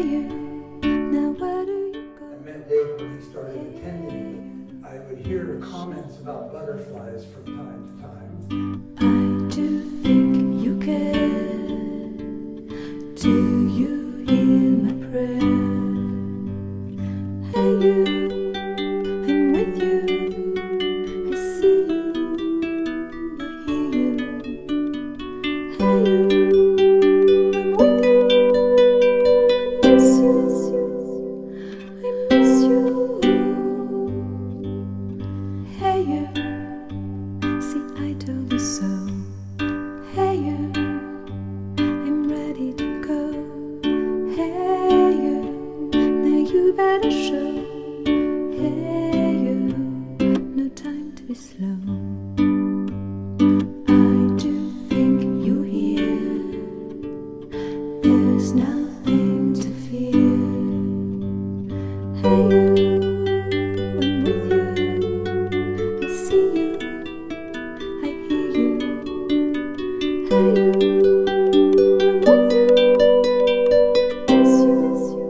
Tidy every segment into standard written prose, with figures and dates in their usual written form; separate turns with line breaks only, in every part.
you, now where do you go?
I met Dave when he started attending. I would hear comments about butterflies from time to time.
I do think you care. Do you hear my prayer? Hey you, I'm with you. I see you, I hear you. Hey you, I'm with you. I miss you, I miss you. Hey you, see I told you so. Hey you, I'm ready to go. Hey you, now you better show. Hey you, no time to be slow. I do think you hear. There's nothing to fear. Hey you, I'm with you. I see you, I hear you. Hey you, I'm with you. I miss you,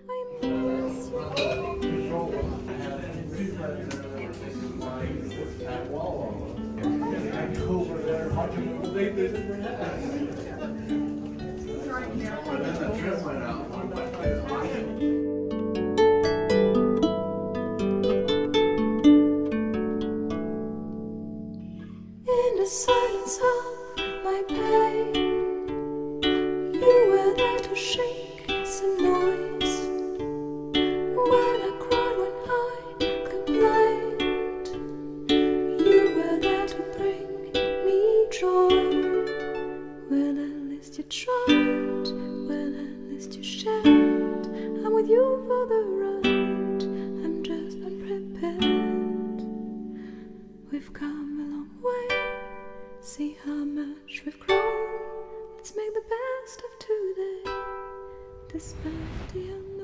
I miss you. In the silence of my pain, you were there to shake some noise. When I cried, when I complained, you were there to bring me joy. Well, at least you tried, well, at least you shared. I'm with you for the ride, I'm just unprepared. We've come a long way, see how much we've grown. Let's make the best of today, despite the unknown.